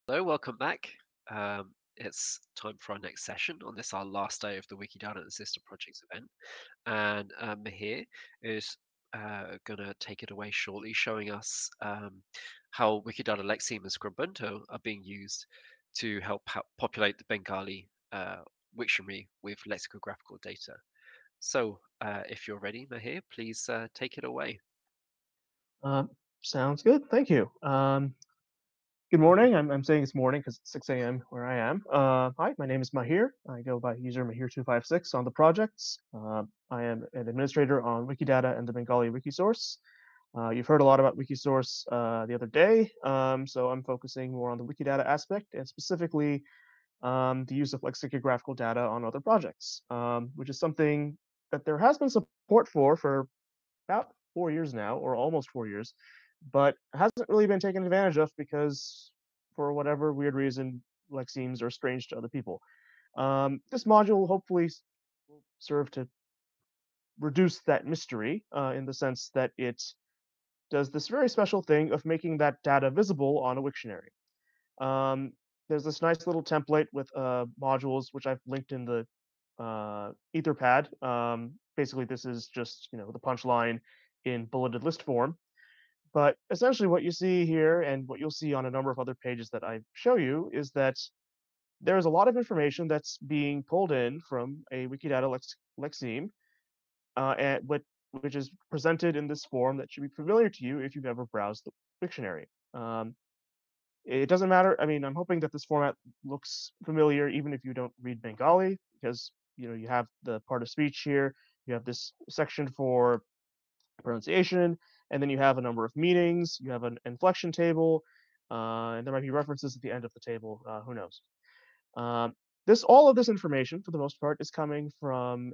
Hello, welcome back. It's time for our next session on this, our last day of the Wikidata and Sister Projects event. And Mahir is going to take it away shortly, showing us how Wikidata Lexeme and Scribunto are being used to help populate the Bengali Wiktionary with lexicographical data. So if you're ready, Mahir, please take it away. Uh, Sounds good. Thank you. Good morning. I'm saying it's morning because it's 6 a.m. where I am. Hi, my name is Mahir. I go by user Mahir256 on the projects. I am an administrator on Wikidata and the Bengali Wikisource. You've heard a lot about Wikisource the other day, so I'm focusing more on the Wikidata aspect and specifically the use of lexicographical data on other projects, which is something that there has been support for about 4 years now, or almost 4 years, but hasn't really been taken advantage of because, for whatever weird reason, lexemes are strange to other people. This module will hopefully will serve to reduce that mystery in the sense that it does this very special thing of making that data visible on a Wiktionary. Um, there's this nice little template with modules, which I've linked in the Etherpad. Basically, this is just the punchline in bulleted list form. But essentially, what you see here, and what you'll see on a number of other pages that I show you, is that there's a lot of information that's being pulled in from a Wikidata lexeme, which is presented in this form that should be familiar to you if you've ever browsed the Wiktionary. It doesn't matter. I mean, I'm hoping that this format looks familiar even if you don't read Bengali, because you have the part of speech here, you have this section for pronunciation, and then you have a number of meanings, you have an inflection table, and there might be references at the end of the table. Who knows? Um, this all of this information, for the most part, is coming from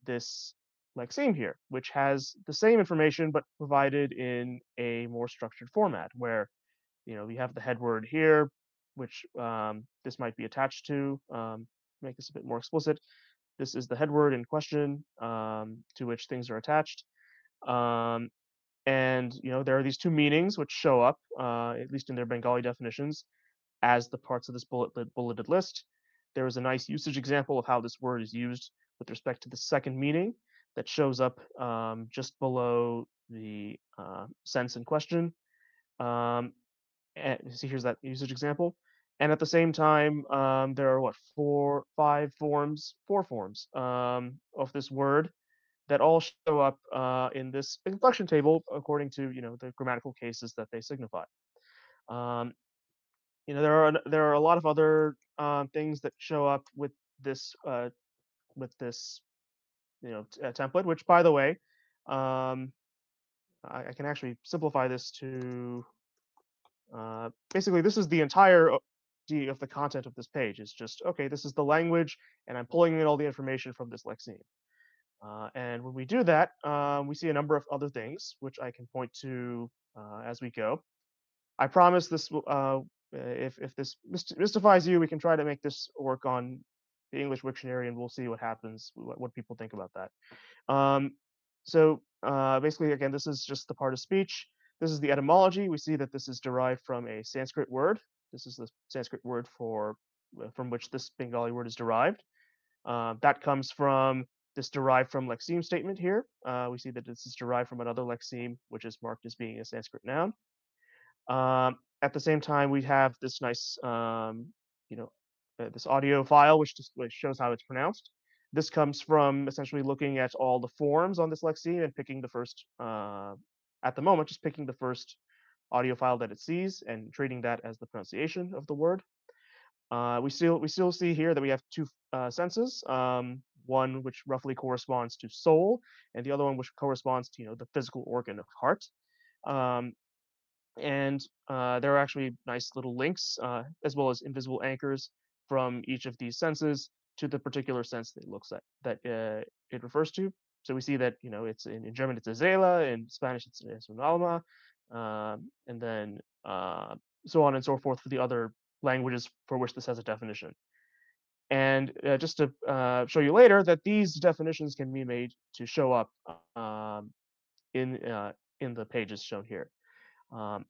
this lexeme here, which has the same information but provided in a more structured format, where we have the head word here, which this might be attached to. Make this a bit more explicit. This is the head word in question to which things are attached. Um, and there are these two meanings which show up, at least in their Bengali definitions, as the parts of this bulleted list. There is a nice usage example of how this word is used with respect to the second meaning that shows up just below the sense in question. Um, and see, here's that usage example. And at the same time, there are what, four forms of this word that all show up in this inflection table according to the grammatical cases that they signify. Um, there are a lot of other things that show up with this template. Which, by the way, um, I can actually simplify this to basically, this is the entire of the content of this page. Is just, okay, this is the language, and I'm pulling in all the information from this lexeme. And when we do that, we see a number of other things, which I can point to as we go. I promise this if this mystifies you, we can try to make this work on the English Wiktionary, and we'll see what happens, what people think about that. Um, basically, again, this is just the part of speech. This is the etymology. We see that this is derived from a Sanskrit word. This is the Sanskrit word from which this Bengali word is derived. That comes from this derived from lexeme statement here. We see that this is derived from another lexeme, which is marked as being a Sanskrit noun. At the same time, we have this nice, you know, this audio file, which shows how it's pronounced. This comes from essentially looking at all the forms on this lexeme and picking the first, at the moment, just picking the first audio file that it sees and treating that as the pronunciation of the word. We still see here that we have two senses, one which roughly corresponds to soul, and the other one which corresponds to the physical organ of heart. Um, and there are actually nice little links, as well as invisible anchors from each of these senses to the particular sense that it refers to. So we see that it's in German it's a Zela, in Spanish it's un alma, and then so on and so forth for the other languages for which this has a definition. And just to show you later that these definitions can be made to show up um, in the pages shown here. Um,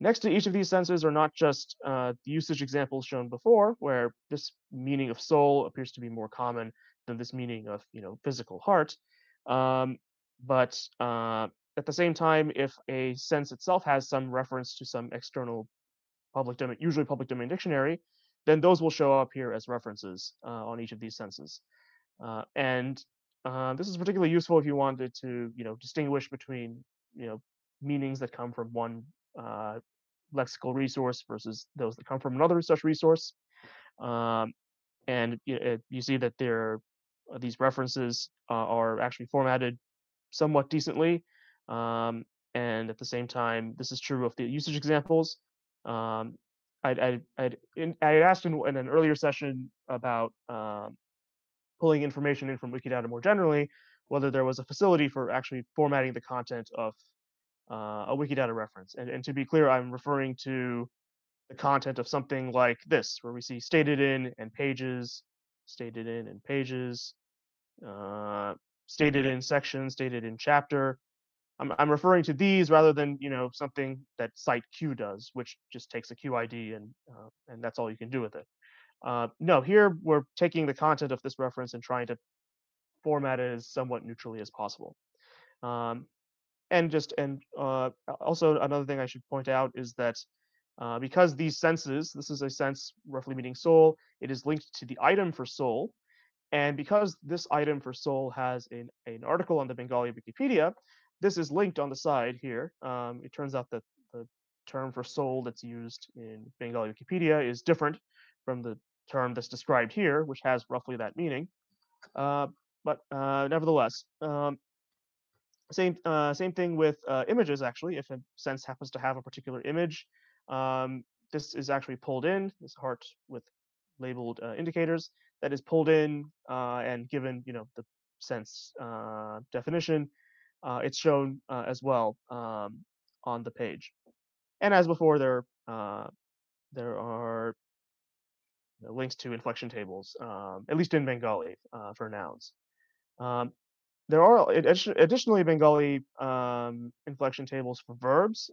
Next to each of these senses are not just the usage examples shown before, where this meaning of soul appears to be more common than this meaning of physical heart, um, but at the same time, if a sense itself has some reference to some external public domain, usually public domain dictionary, then those will show up here as references on each of these senses. And this is particularly useful if you wanted to, distinguish between, you know, meanings that come from one uh, lexical resource versus those that come from another such resource. Um, and you see that these references are actually formatted somewhat decently. Um, and at the same time, this is true of the usage examples. Um, I asked in an earlier session about pulling information in from Wikidata more generally, whether there was a facility for actually formatting the content of a Wikidata reference. And to be clear, I'm referring to the content of something like this, where we see stated in and pages, uh, stated in section, stated in chapter. I'm referring to these rather than something that site Q does, which just takes a QID and that's all you can do with it. No, here we're taking the content of this reference and trying to format it as somewhat neutrally as possible. Um, and also another thing I should point out is that because these senses, this is a sense roughly meaning soul, it is linked to the item for soul, and because this item for soul has an article on the Bengali Wikipedia, this is linked on the side here. It turns out that the term for soul that's used in Bengali Wikipedia is different from the term that's described here, which has roughly that meaning. Uh, but nevertheless, same thing with images. Actually, if a sense happens to have a particular image, this is actually pulled in. This heart with labeled indicators that is pulled in and given the sense definition. It's shown as well on the page. And as before, there are links to inflection tables, at least in Bengali for nouns. Um, there are additionally Bengali inflection tables for verbs.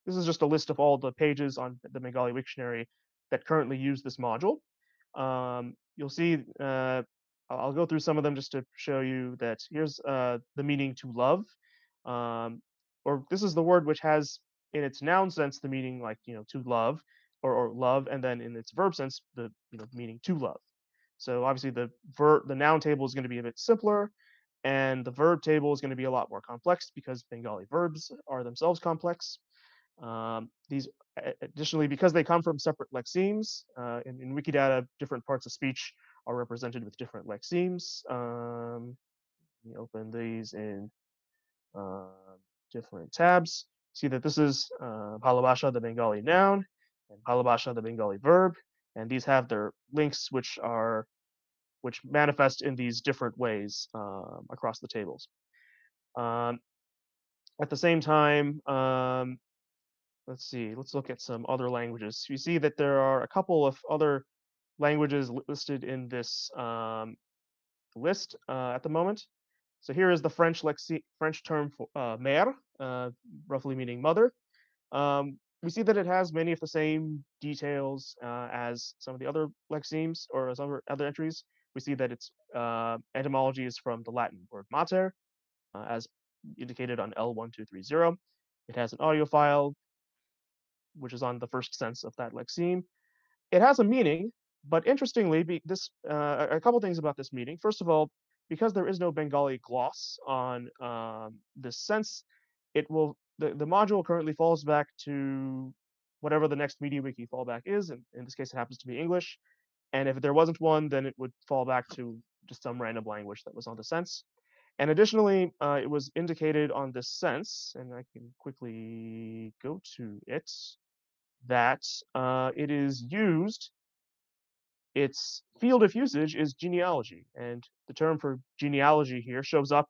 This is just a list of all the pages on the Bengali Wiktionary that currently use this module. You'll see, I'll go through some of them just to show you that here's the meaning to love. Um, or this is the word which has in its noun sense the meaning like, to love or love, and then in its verb sense, the meaning to love. So obviously the noun table is going to be a bit simpler, and the verb table is going to be a lot more complex because Bengali verbs are themselves complex. These additionally, because they come from separate lexemes, in Wikidata, different parts of speech are represented with different lexemes. Let me open these in uh, different tabs. See that this is Bhalabasha, the Bengali noun, and Bhalabasha, the Bengali verb, and these have their links, which manifest in these different ways across the tables. Um, at the same time, let's see, let's look at some other languages. You see that there are a couple of other languages listed in this list at the moment. So here is the French term for mère, roughly meaning mother. We see that it has many of the same details as some of the other lexemes or some other entries. We see that its etymology is from the Latin word mater, as indicated on L1230. It has an audio file, which is on the first sense of that lexeme. It has a meaning, but interestingly, a couple things about this meaning. First of all, because there is no Bengali gloss on this sense, the module currently falls back to whatever the next MediaWiki fallback is. And in this case, it happens to be English. And if there wasn't one, then it would fall back to just some random language that was on the sense. And additionally, it was indicated on this sense, and I can quickly go to it, that it is used, its field of usage is genealogy. And the term for genealogy here shows up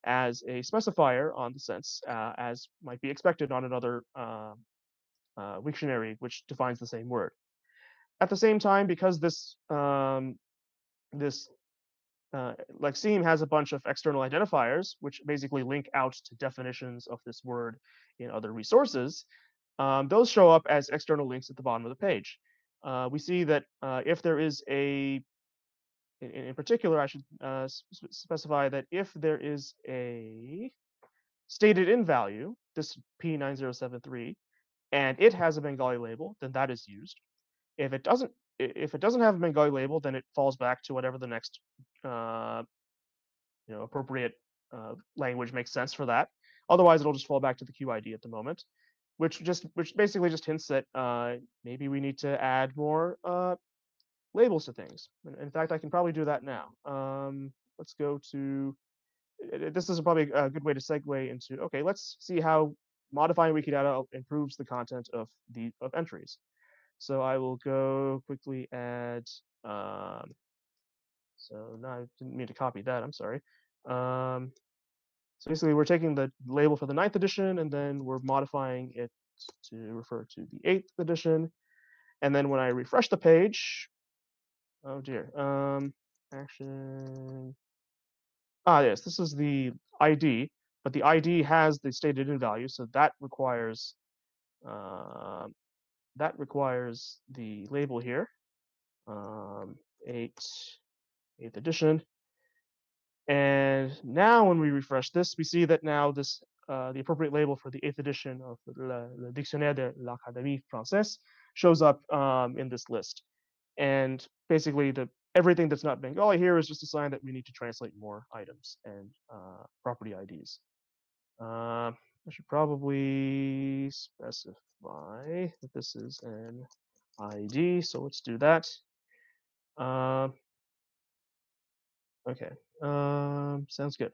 as a specifier on the sense, as might be expected on another Wiktionary which defines the same word. At the same time, because this lexeme has a bunch of external identifiers, which basically link out to definitions of this word in other resources, those show up as external links at the bottom of the page. We see that if there is in particular, I should specify that if there is a stated in value, this P9073, and it has a Bengali label, then that is used. If it doesn't, if it doesn't have a Bengali label, then it falls back to whatever the next uh, appropriate language makes sense for that. Otherwise, it'll just fall back to the QID at the moment, which basically just hints that maybe we need to add more labels to things. In fact, I can probably do that now. Let's go to this is probably a good way to segue into okay. Let's see how modifying Wikidata improves the content of entries. So I will go quickly add. Um, so no, I didn't mean to copy that. I'm sorry. Um, so basically, we're taking the label for the ninth edition, and then we're modifying it to refer to the eighth edition. And then when I refresh the page, oh dear, action. Ah, yes, this is the ID, but the ID has the stated in value, so uh, that requires the label here, um, eighth edition. And now when we refresh this, we see that now the appropriate label for the eighth edition of le Dictionnaire de l'Académie Française shows up in this list. And basically, everything that's not Bengali here is just a sign that we need to translate more items and property IDs. I should probably specify that this is an ID, so let's do that. Uh, okay, sounds good.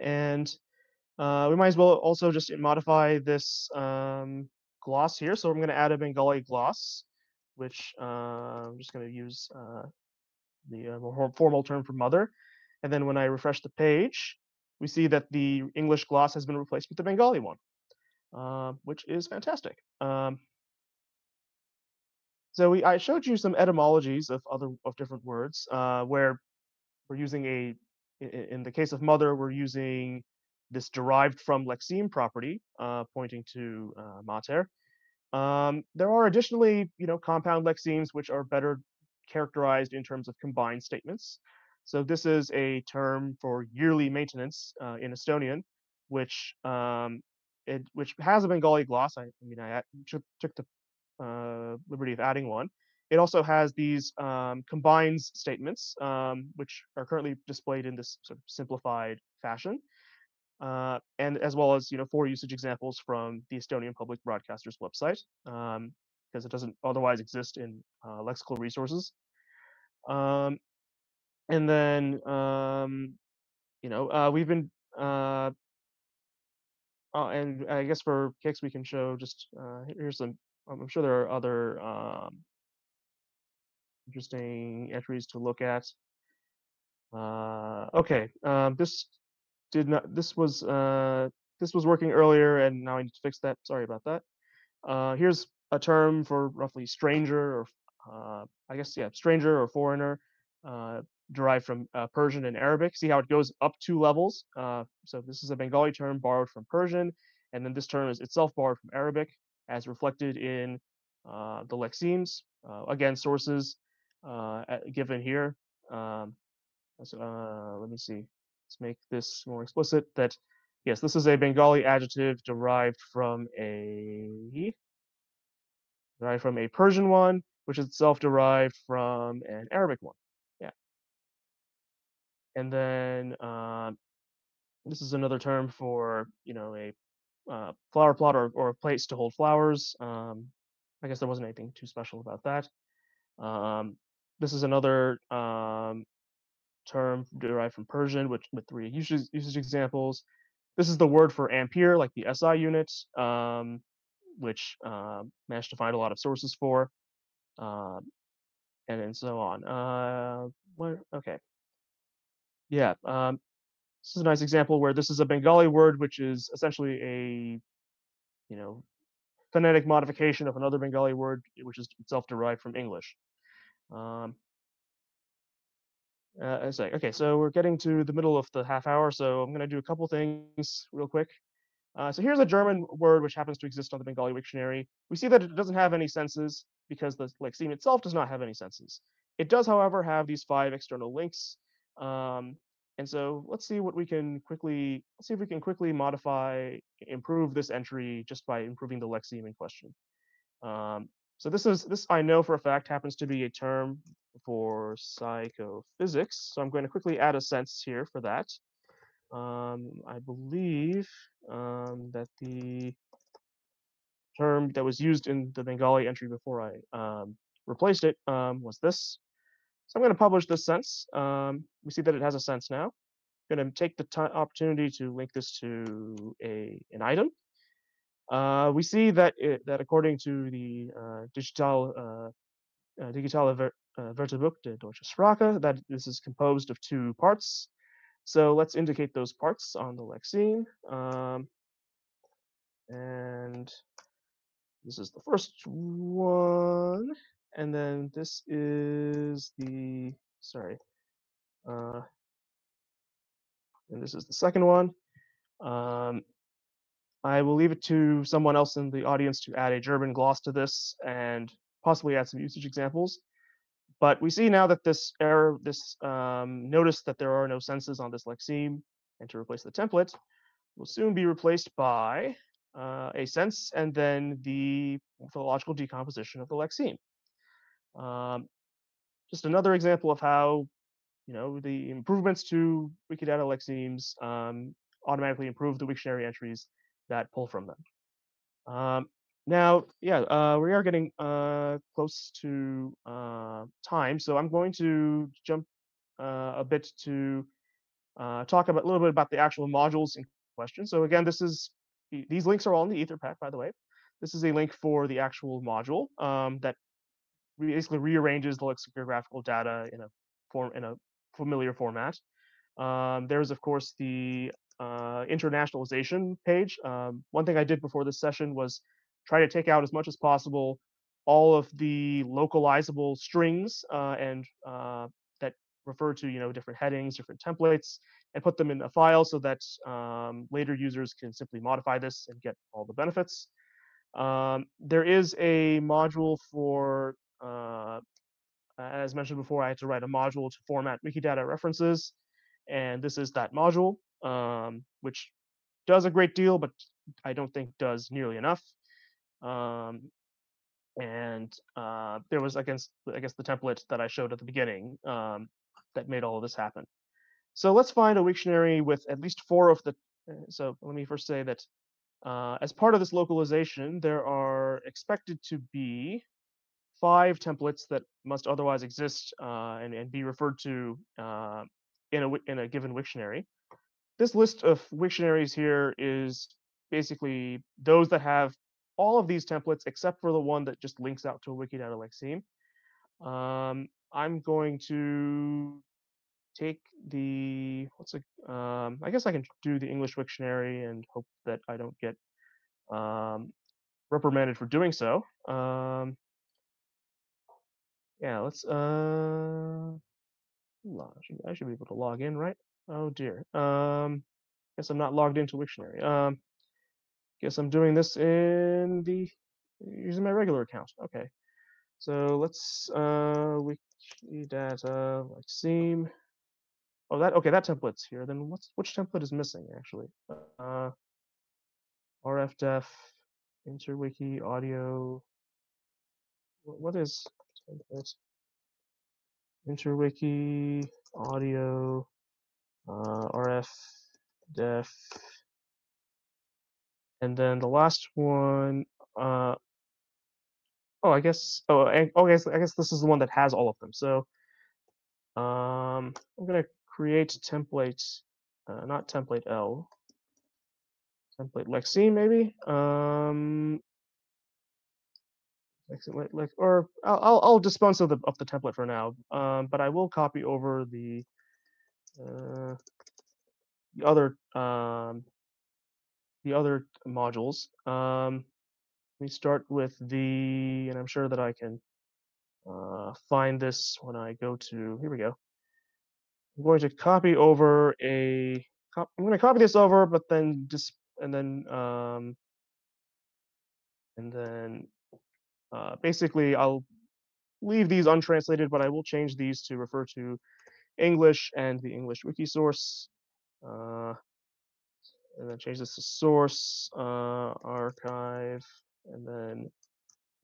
And we might as well also just modify this gloss here. So I'm going to add a Bengali gloss, which I'm just going to use the more formal term for mother. And then when I refresh the page, we see that the English gloss has been replaced with the Bengali one, which is fantastic. I showed you some etymologies of different words where we're using in the case of mother, we're using this derived from lexeme property, pointing to mater. There are additionally, compound lexemes which are better characterized in terms of combined statements. So this is a term for yearly maintenance in Estonian, which which has a Bengali gloss. I took the liberty of adding one. It also has these combines statements, which are currently displayed in this sort of simplified fashion, and as well as 4 usage examples from the Estonian Public Broadcaster's website, because it doesn't otherwise exist in lexical resources. Um, and then we've been and I guess for kicks we can show just here's some. I'm sure there are other interesting entries to look at. Okay, this was working earlier, and now I need to fix that. Sorry about that. Here's a term for roughly stranger, or I guess yeah, stranger or foreigner, uh, derived from Persian and Arabic. See how it goes up 2 levels. So this is a Bengali term borrowed from Persian, and then this term is itself borrowed from Arabic, as reflected in the lexemes. Again, sources given here. Um, Let me see. Let's make this more explicit. That yes, this is a Bengali adjective derived from a Persian one, which is itself derived from an Arabic one. Yeah, and then this is another term for a flower plot or a place to hold flowers. I guess there wasn't anything too special about that. Um, this is another term derived from Persian, which with 3 usage examples. This is the word for ampere, like the SI unit, which managed to find a lot of sources for, um, and then so on. Okay, yeah. This is a nice example where this is a Bengali word, which is essentially a you know phonetic modification of another Bengali word, which is itself derived from English. Um, okay, so we're getting to the middle of the half hour, so I'm going to do a couple things real quick. So here's a German word which happens to exist on the Bengali Wiktionary. We see that it doesn't have any senses because the lexeme itself does not have any senses. It does, however, have these 5 external links. Um, and so let's see what we can quickly, let's see if we can quickly modify, improve this entry just by improving the lexeme in question. So this I know for a fact happens to be a term for psychophysics. So I'm going to quickly add a sense here for that. I believe that the term that was used in the Bengali entry before I replaced it was this. So I'm going to publish this sense. We see that it has a sense now. I'm going to take the opportunity to link this to an item. We see that that according to the digitale Wörterbuch der deutschen Sprache, that this is composed of 2 parts. So let's indicate those parts on the lexeme. And this is the first one. And then this is the, sorry, uh, and this is the second one. Um, I will leave it to someone else in the audience to add a German gloss to this and possibly add some usage examples. But we see now that this error, this notice that there are no senses on this lexeme, and to replace the template will soon be replaced by a sense and then the morphological decomposition of the lexeme. Um, just another example of how the improvements to Wikidata lexemes automatically improve the Wiktionary entries that pull from them. Now, yeah, we are getting close to time, so I'm going to jump a bit to talk about a little bit about the actual modules in question. So again, these links are all in the Etherpad, by the way. This is a link for the actual module that basically rearranges the lexicographical data in a familiar format. There's of course the internationalization page. One thing I did before this session was try to take out as much as possible all of the localizable strings and that refer to different headings, different templates, and put them in a file so that later users can simply modify this and get all the benefits. There is a module for as mentioned before, I had to write a module to format Wikidata references, and this is that module, which does a great deal, but I don't think does nearly enough. Um, and there was, I guess, the template that I showed at the beginning that made all of this happen. So let's find a Wiktionary with at least 4 of the. So let me first say that as part of this localization, there are expected to be 5 templates that must otherwise exist and be referred to in a given Wiktionary. This list of Wiktionaries here is basically those that have all of these templates except for the one that just links out to a Wikidata lexeme. I'm going to take I guess I can do the English Wiktionary and hope that I don't get reprimanded for doing so. Yeah, let's I should be able to log in, right? Oh dear. Guess I'm not logged into Wiktionary. Guess I'm doing this in the using my regular account. Okay. So let's Wikidata lexeme. Oh, that template's here. Then which template is missing actually? Uh, RFDef, interwiki, audio. What is template? Interwiki, audio, RF, def, and then the last one. Uh, I guess. I guess this is the one that has all of them. So I'm gonna create template, not template L, template lexeme maybe. Or I'll dispense of the template for now. But I will copy over uh, the other modules. We start with and I'm sure that I can find this when I go to, here we go. I'm going to copy over I'm going to copy this over, but then just and then um, and then basically I'll leave these untranslated, but I will change these to refer to English and the English wiki source. Uh, and then change this to source, archive, and then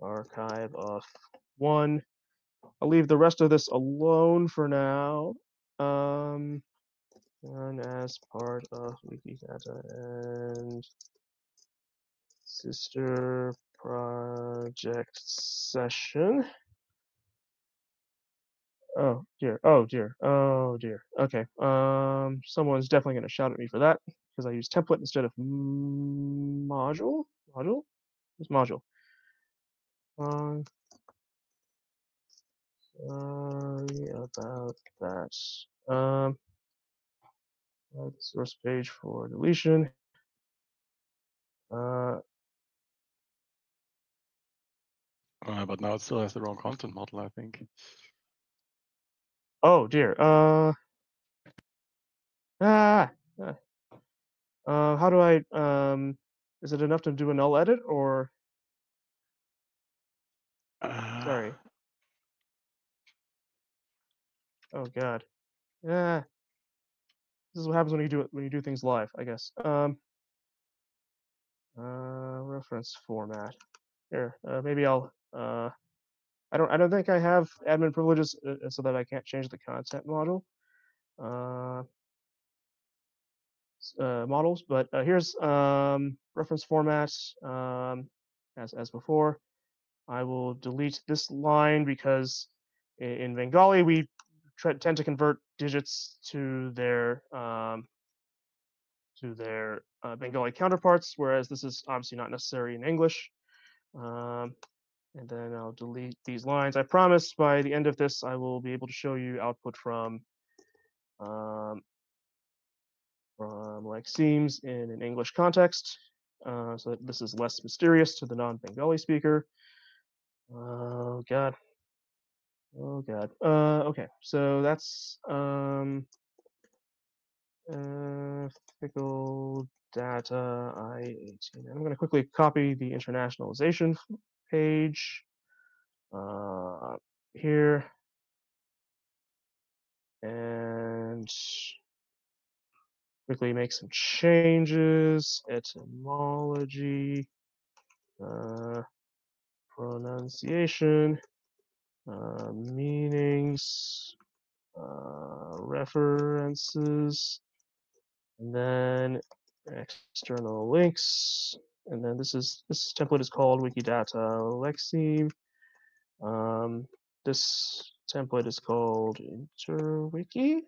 archive of one. I'll leave the rest of this alone for now. Um, and as part of Wikidata and sister project session. Oh dear. Oh dear. Oh dear. Okay. Someone's definitely gonna shout at me for that because I use template instead of module. Module. It's module. Um, sorry about that. Um, source page for deletion. Uh, But now it still has the wrong content model, I think. oh dear. Ah. How do I? Is it enough to do a null edit or? Uh, Sorry. Oh God. Yeah. This is what happens when you do it when you do things live, I guess. Reference format. Here, maybe I'll. I don't think I have admin privileges so that I can't change the content model. Uh, Models, but here's reference format. As before, I will delete this line because in Bengali we tend to convert digits to their Bengali counterparts, whereas this is obviously not necessary in English. Um, and then I'll delete these lines. I promise by the end of this, I will be able to show you output um, from lexemes in an English context, so that this is less mysterious to the non-Bengali speaker. Oh God. Oh God. Okay, so that's ethical data I-18. I'm going to quickly copy the internationalization page here and quickly make some changes. Etymology, uh, pronunciation, meanings, references, and then external links. And then this template is called Wikidata Lexeme. This template is called interwiki,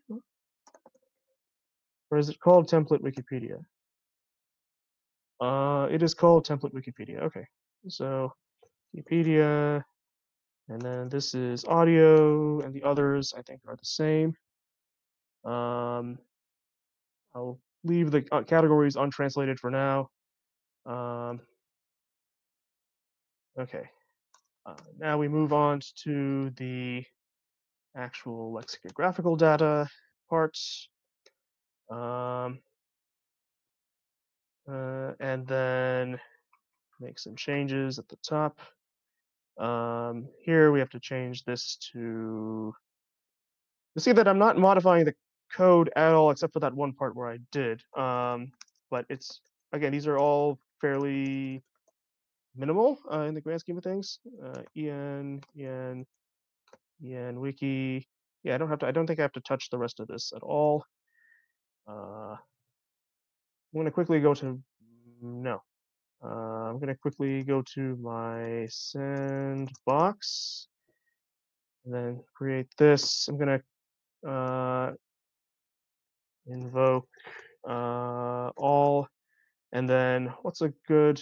or is it called template Wikipedia? It is called template Wikipedia. Okay, so Wikipedia, and then this is audio, and the others I think are the same. Um, I'll leave the categories untranslated for now. Um, okay, now we move on to the actual lexicographical data parts. Um, and then make some changes at the top. Here we have to change this to. You see that I'm not modifying the code at all, except for that one part where I did. But it's again, these are all fairly minimal in the grand scheme of things. En wiki. Yeah, I don't have to. I don't think I have to touch the rest of this at all. I'm going to quickly go to no. I'm going to quickly go to my sandbox and then create this. I'm going to invoke all, and then what's a good?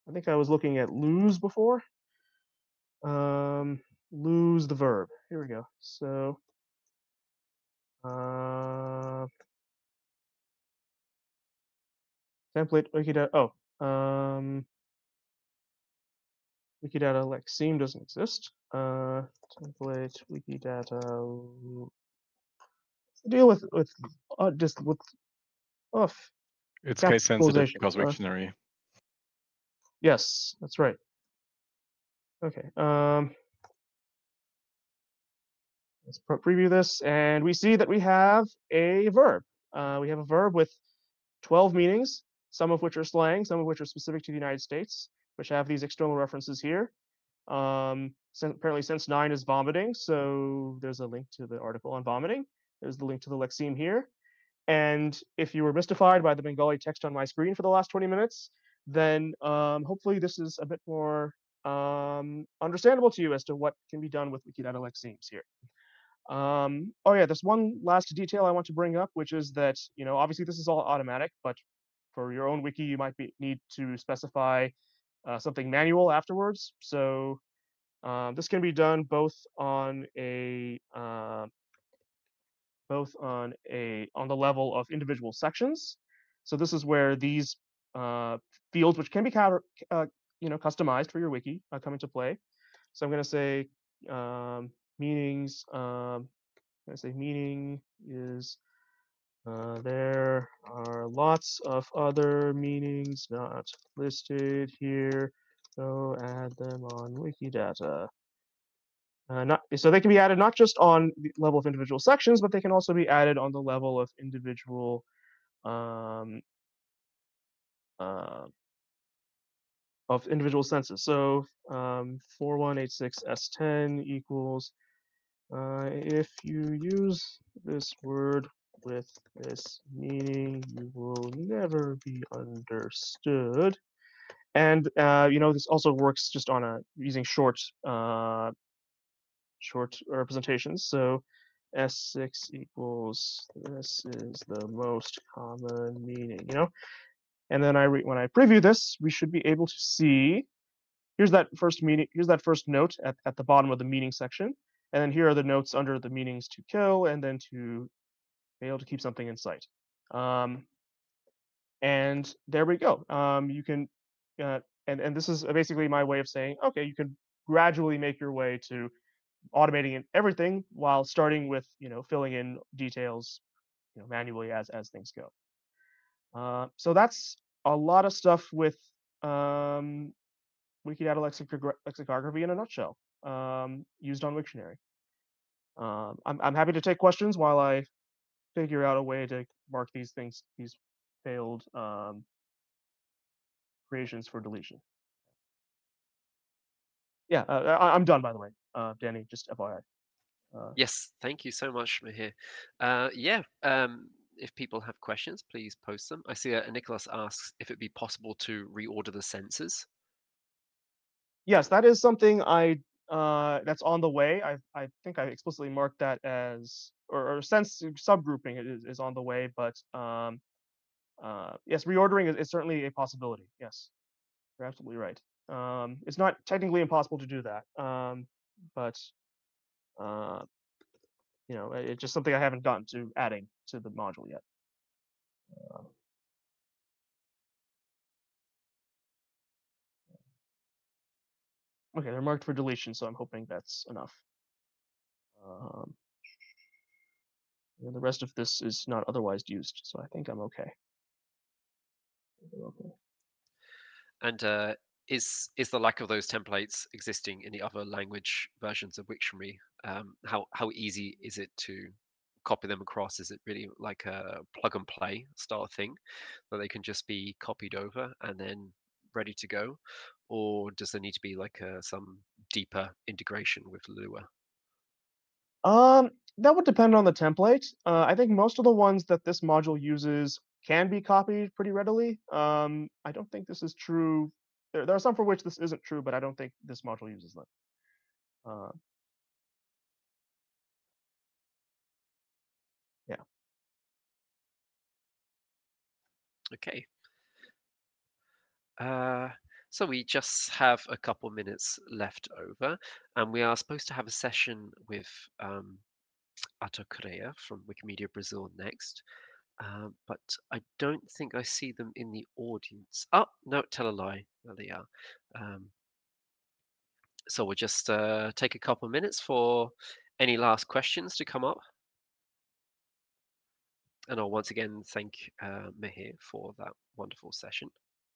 I think I was looking at lose before. Lose the verb. Here we go. So uh, template Wikidata. Oh, Wikidata lexeme doesn't exist. Template Wikidata. Deal with just with off. It's case sensitive capitalization. because Wiktionary. Yes, that's right. Okay. Let's preview this, and we see that we have a verb. We have a verb with 12 meanings, some of which are slang, some of which are specific to the United States, which have these external references here. Apparently, sense 9 is vomiting, so there's a link to the article on vomiting. There's the link to the lexeme here. And if you were mystified by the Bengali text on my screen for the last 20 minutes, then hopefully this is a bit more understandable to you as to what can be done with Wikidata lexemes here. Oh yeah, there's one last detail I want to bring up, which is that, obviously this is all automatic, but for your own wiki, you might need to specify something manual afterwards. So this can be done on the level of individual sections. So this is where these fields, which can be customized for your wiki, come into play. So I'm going to say meanings. I say meaning is there are lots of other meanings not listed here, so add them on Wikidata. So they can be added not just on the level of individual sections, but they can also be added on the level of individual um, uh, senses. So 4186S10 equals if you use this word with this meaning, you will never be understood. And this also works just on using short representations. So S6 equals this is the most common meaning. And then when I preview this, we should be able to see here's that first meaning. Here's that first note at the bottom of the meaning section. And then here are the notes under the meanings to kill and then to fail to keep something in sight. And there we go. You can, and this is basically my way of saying, okay, you can gradually make your way to automating everything while starting with, filling in details, manually as things go. So that's a lot of stuff with Wikidata lexicography in a nutshell, used on Wiktionary. I'm happy to take questions while I figure out a way to mark these failed creations for deletion. Yeah, I'm done, by the way, Danny, just FYI. Yes, thank you so much, Mahir. Yeah, if people have questions, please post them. I see Nicholas asks if it'd be possible to reorder the senses. Yes, that is something that's on the way. I think I explicitly marked that as or sense subgrouping is on the way, but yes, reordering is certainly a possibility. Yes, you're absolutely right. It's not technically impossible to do that, but uh, it's just something I haven't gotten to adding to the module yet. Okay, they're marked for deletion, so I'm hoping that's enough. The rest of this is not otherwise used, so I think I'm okay. And is the lack of those templates existing in the other language versions of Wiktionary? How easy is it to copy them across? Is it really like a plug and play style thing that they can just be copied over and then ready to go, or does there need to be like some deeper integration with Lua? That would depend on the template. I think most of the ones that this module uses can be copied pretty readily. I don't think this is true. There are some for which this isn't true, but I don't think this module uses them. Yeah. Okay. So we just have a couple minutes left over, and we are supposed to have a session with Ato Correa from Wikimedia Brazil next. But I don't think I see them in the audience. Oh, no, tell a lie. There they are. So we'll just take a couple minutes for any last questions to come up. And I'll once again thank Mihir for that wonderful session.